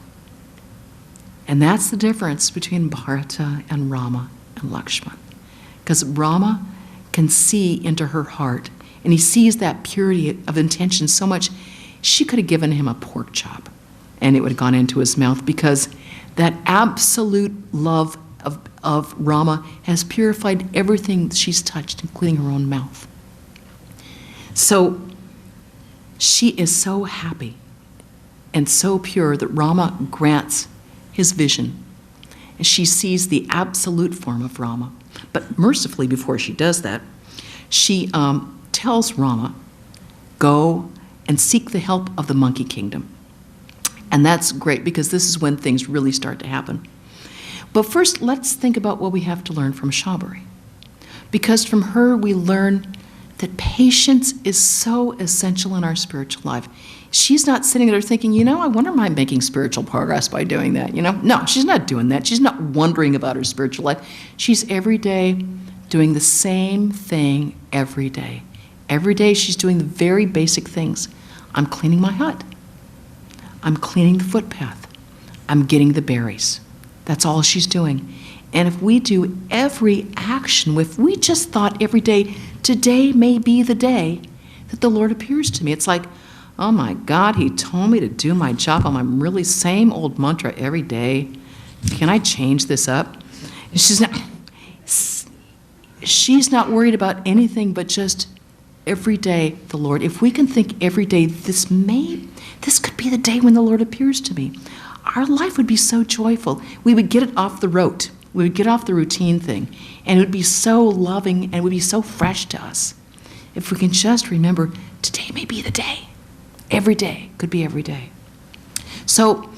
And that's the difference between Bharata and Rama and Lakshman. Because Rama can see into her heart, and he sees that purity of intention so much, she could have given him a pork chop, and it would have gone into his mouth, because that absolute love of Rama has purified everything she's touched, including her own mouth. So she is so happy and so pure that Rama grants his vision. And she sees the absolute form of Rama. But mercifully, before she does that, she tells Rama, go and seek the help of the monkey kingdom. And that's great, because this is when things really start to happen. But first, let's think about what we have to learn from Shambhari. Because from her, we learn that patience is so essential in our spiritual life. She's not sitting there thinking, I wonder am I making spiritual progress by doing that, No, she's not doing that. She's not wondering about her spiritual life. She's every day doing the same thing every day. Every day she's doing the very basic things. I'm cleaning my hut. I'm cleaning the footpath. I'm getting the berries. That's all she's doing. And if we do every action, if we just thought every day, today may be the day that the Lord appears to me. It's like, oh my God, he told me to do my job on my really same old mantra every day. Can I change this up? And she's not worried about anything but just every day the Lord. If we can think every day, this could be the day when the Lord appears to me, our life would be so joyful. We would get it off the rote. We would get off the routine thing, and it would be so loving, and it would be so fresh to us. If we can just remember, today may be the day. Every day could be every day. So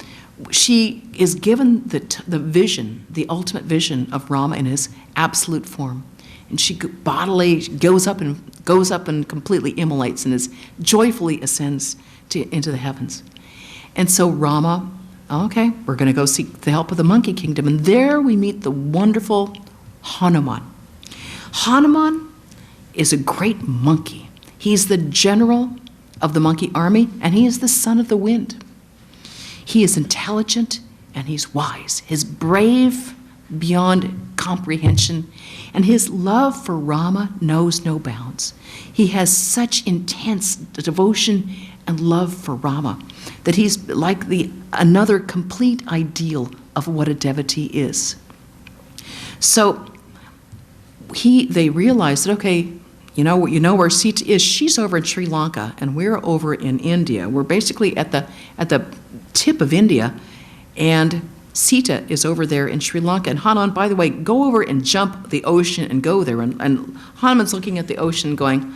she is given the vision, the ultimate vision of Rama in his absolute form. And she bodily goes up and completely immolates and joyfully ascends into the heavens. And so Rama, okay, we're going to go seek the help of the monkey kingdom. And there we meet the wonderful Hanuman. Hanuman is a great monkey. He's the general of the monkey army, and he is the son of the wind. He is intelligent and he's wise. He's brave beyond comprehension, and his love for Rama knows no bounds. He has such intense devotion and love for Rama that he's like another complete ideal of what a devotee is. So they realize that, okay, you know where Sita is. She's over in Sri Lanka, and we're over in India. We're basically at the tip of India, and Sita is over there in Sri Lanka. And Hanuman, by the way, go over and jump the ocean and go there. And Hanuman's looking at the ocean going,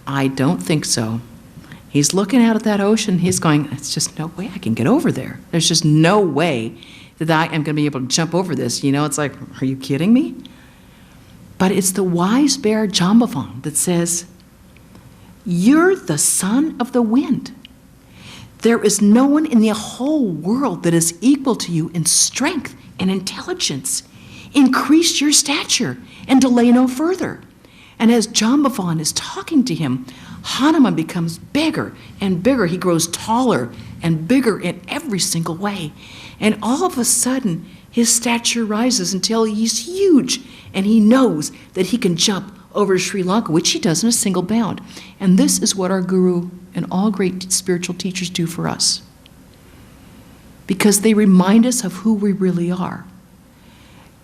I don't think so. He's looking out at that ocean. He's going, it's just no way I can get over there. There's just no way that I am going to be able to jump over this. It's like, are you kidding me? But it's the wise bear Jambavan that says, you're the son of the wind. There is no one in the whole world that is equal to you in strength and intelligence. Increase your stature and delay no further. And as Jambavan is talking to him, Hanuman becomes bigger and bigger. He grows taller and bigger in every single way. And all of a sudden, his stature rises until he's huge, and he knows that he can jump over to Sri Lanka, which he does in a single bound. And this is what our guru and all great spiritual teachers do for us, because they remind us of who we really are.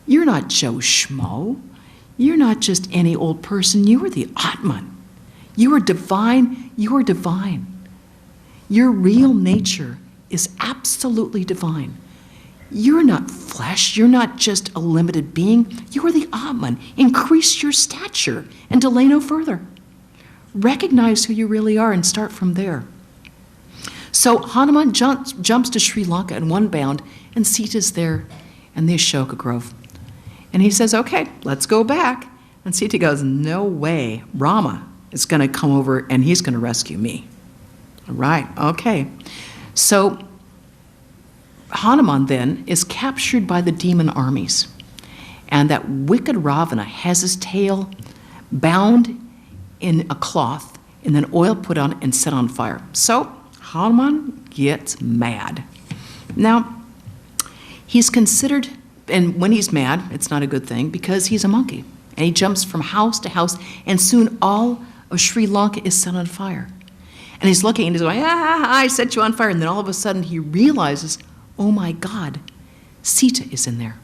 You're not Joe Schmo. You're not just any old person. You are the Atman. You are divine. You are divine. Your real nature is absolutely divine. You're not flesh. You're not just a limited being. You are the Atman. Increase your stature and delay no further. Recognize who you really are and start from there. So Hanuman jumps to Sri Lanka in one bound, and Sita's there in the Ashoka Grove. And he says, okay, let's go back. And Sita goes, no way, Rama is going to come over and he's going to rescue me. All right, okay. So Hanuman then is captured by the demon armies. And that wicked Ravana has his tail bound in a cloth and then oil put on and set on fire. So Hanuman gets mad. Now, he's considered, and when he's mad, it's not a good thing because he's a monkey. And he jumps from house to house, and soon all of Sri Lanka is set on fire. And he's looking and he's going, I set you on fire. And then all of a sudden he realizes, oh my God, Sita is in there.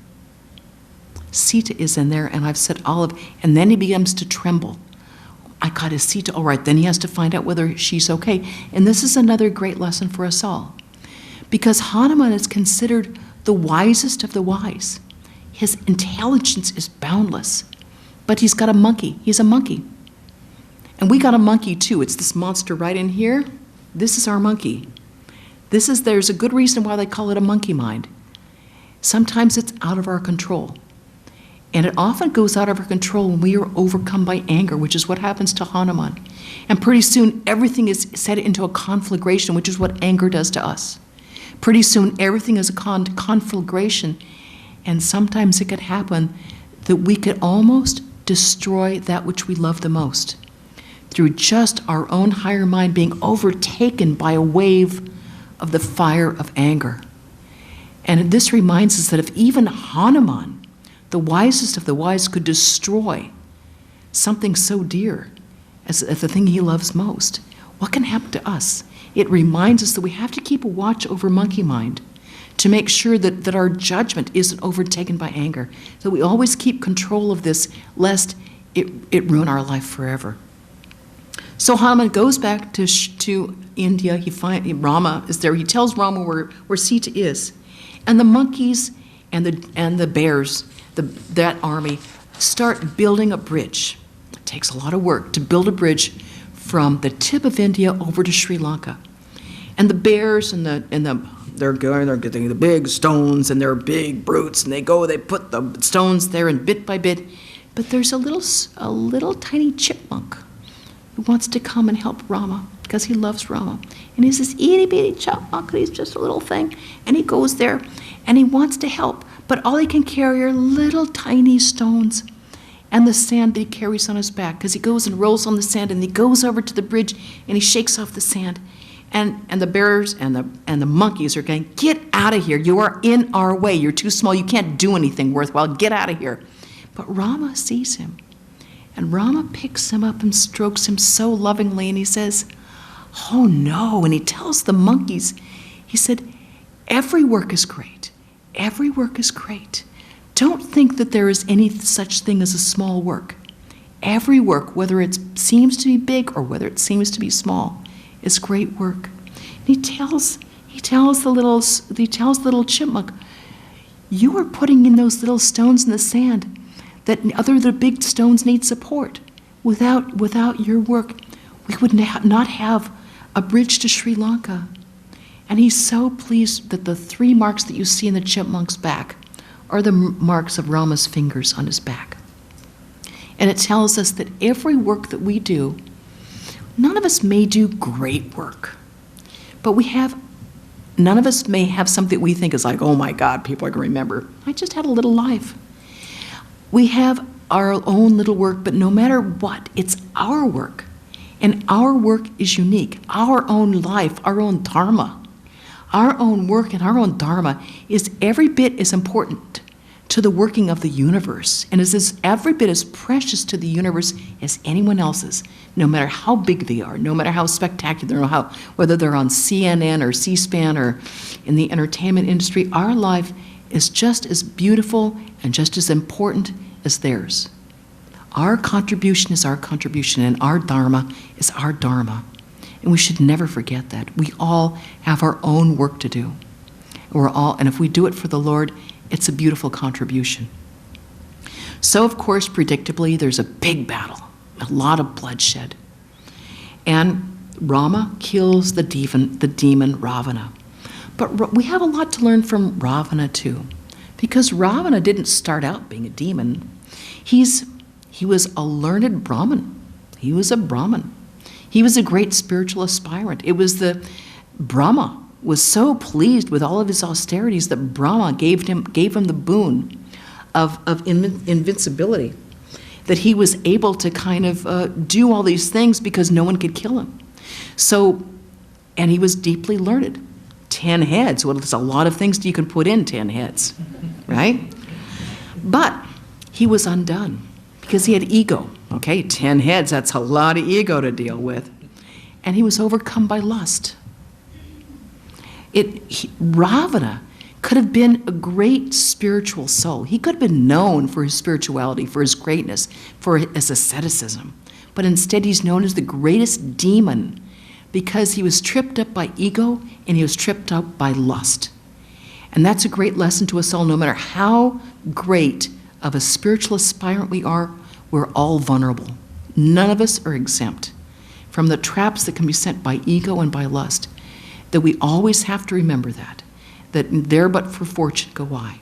Sita is in there, and I've set Olive. And then he begins to tremble. I got his Sita, all right. Then he has to find out whether she's okay. And this is another great lesson for us all. Because Hanuman is considered the wisest of the wise. His intelligence is boundless. But he's got a monkey. He's a monkey. And we got a monkey too. It's this monster right in here. This is our monkey. There's a good reason why they call it a monkey mind. Sometimes it's out of our control. And it often goes out of our control when we are overcome by anger, which is what happens to Hanuman. And pretty soon, everything is set into a conflagration, which is what anger does to us. Pretty soon, everything is a conflagration. And sometimes it could happen that we could almost destroy that which we love the most through just our own higher mind being overtaken by a wave of the fire of anger. And this reminds us that if even Hanuman, the wisest of the wise, could destroy something so dear as the thing he loves most, what can happen to us? It reminds us that we have to keep a watch over monkey mind to make sure that our judgment isn't overtaken by anger, that we always keep control of this, lest it ruin our life forever. So Hanuman goes back to India. Rama is there. He tells Rama where Sita is. And the monkeys and the bears, that army, start building a bridge. It takes a lot of work to build a bridge from the tip of India over to Sri Lanka. And the bears they're getting the big stones and they're big brutes, and they put the stones there, and bit by bit. But there's a little tiny chipmunk who wants to come and help Rama because he loves Rama. And he's this itty bitty chipmunk, and he's just a little thing. And he goes there and he wants to help, but all he can carry are little tiny stones and the sand that he carries on his back, because he goes and rolls on the sand, and he goes over to the bridge and he shakes off the sand. And the bears and the monkeys are going, get out of here. You are in our way. You're too small. You can't do anything worthwhile. Get out of here. But Rama sees him. And Rama picks him up and strokes him so lovingly. And he says, oh no. And he tells the monkeys, he said, every work is great. Every work is great. Don't think that there is any such thing as a small work. Every work, whether it seems to be big or whether it seems to be small, is great work. And he tells the little chipmunk, you are putting in those little stones in the sand that the big stones need support. Without your work, we would not have a bridge to Sri Lanka. And he's so pleased that the 3 marks that you see in the chipmunk's back are the marks of Rama's fingers on his back. And it tells us that every work that we do, none of us may do great work, but none of us may have something that we think is like, oh my God, people are going to remember. I just had a little life. We have our own little work, but no matter what, it's our work. And our work is unique. Our own life, our own dharma, our own work and our own dharma is every bit as important to the working of the universe, and is every bit as precious to the universe as anyone else's, no matter how big they are, no matter how spectacular, whether they're on CNN or C-SPAN or in the entertainment industry. Our life is just as beautiful and just as important as theirs. Our contribution is our contribution, and our dharma is our dharma. And we should never forget that. We all have our own work to do. And if we do it for the Lord, it's a beautiful contribution. So, of course, predictably, there's a big battle, a lot of bloodshed. And Rama kills the demon Ravana. But we have a lot to learn from Ravana too, because Ravana didn't start out being a demon. He was a learned Brahmin. He was a Brahmin. He was a great spiritual aspirant. It was Brahma was so pleased with all of his austerities that Brahma gave him the boon of invincibility, that he was able to kind of do all these things because no one could kill him. So, and he was deeply learned. 10 heads, well, there's a lot of things you can put in 10 heads, right? But he was undone because he had ego. Okay, 10 heads, that's a lot of ego to deal with. And he was overcome by lust. Ravana could have been a great spiritual soul. He could have been known for his spirituality, for his greatness, for his asceticism. But instead, he's known as the greatest demon because he was tripped up by ego and he was tripped up by lust. And that's a great lesson to us all. No matter how great of a spiritual aspirant we are, we're all vulnerable. None of us are exempt from the traps that can be set by ego and by lust. That we always have to remember that there but for fortune go I.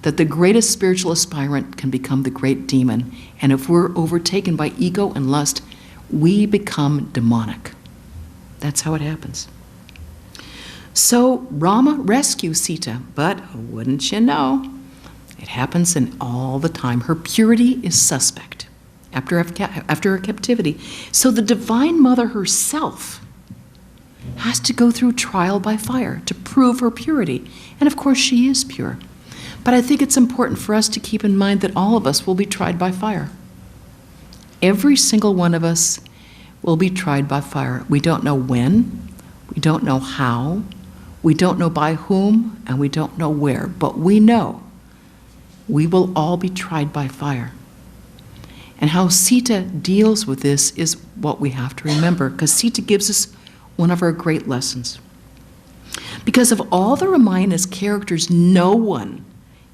That the greatest spiritual aspirant can become the great demon. And if we're overtaken by ego and lust, we become demonic. That's how it happens. So Rama rescues Sita, but wouldn't you know, it happens in all the time. Her purity is suspect after her captivity. So the Divine Mother herself has to go through trial by fire to prove her purity. And of course she is pure. But I think it's important for us to keep in mind that all of us will be tried by fire. Every single one of us will be tried by fire. We don't know when, we don't know how, we don't know by whom, and we don't know where, but we know we will all be tried by fire. And how Sita deals with this is what we have to remember, because Sita gives us one of our great lessons. Because of all the Ramayana's characters, no one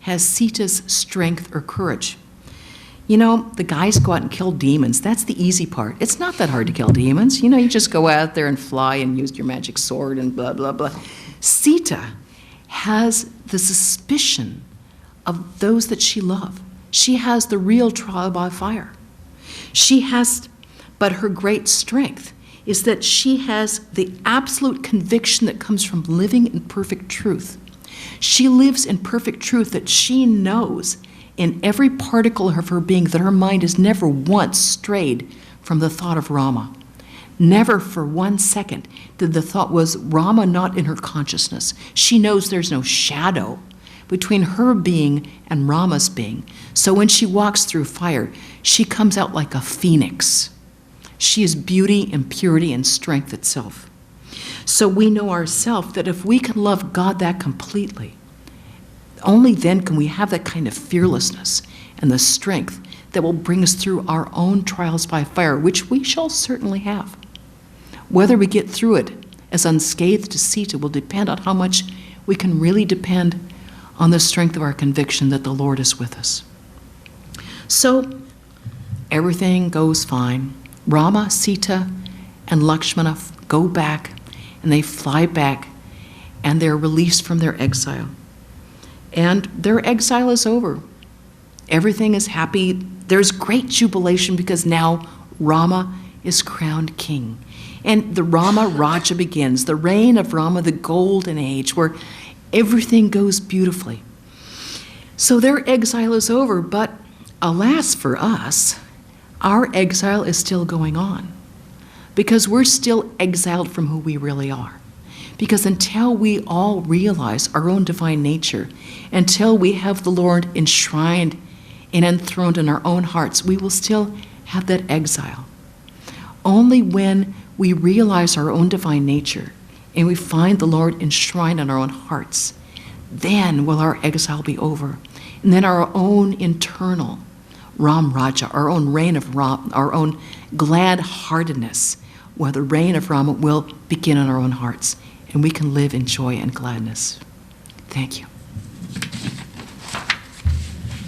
has Sita's strength or courage. You know, the guys go out and kill demons. That's the easy part. It's not that hard to kill demons. You know, you just go out there and fly and use your magic sword and blah, blah, blah. Sita has the suspicion of those that she loves. She has the real trial by fire. But her great strength is that she has the absolute conviction that comes from living in perfect truth. She lives in perfect truth that she knows in every particle of her being that her mind has never once strayed from the thought of Rama. Never for 1 second did the thought was Rama not in her consciousness. She knows there's no shadow between her being and Rama's being. So when she walks through fire, she comes out like a phoenix. She is beauty and purity and strength itself. So we know ourselves that if we can love God that completely, only then can we have that kind of fearlessness and the strength that will bring us through our own trials by fire, which we shall certainly have. Whether we get through it as unscathed as Sita will depend on how much we can really depend on the strength of our conviction that the Lord is with us. So everything goes fine. Rama, Sita, and Lakshmana go back, and they fly back, and they're released from their exile. And their exile is over. Everything is happy. There's great jubilation because now Rama is crowned king. And the Rama Raja begins, the reign of Rama, the golden age, where everything goes beautifully. So their exile is over, but alas for us, our exile is still going on because we're still exiled from who we really are. Because until we all realize our own divine nature, until we have the Lord enshrined and enthroned in our own hearts, we will still have that exile. Only when we realize our own divine nature and we find the Lord enshrined in our own hearts, then will our exile be over. And then our own internal Ram Raja, our own reign of Ram, our own glad-heartedness, where the reign of Rama will begin in our own hearts, and we can live in joy and gladness. Thank you.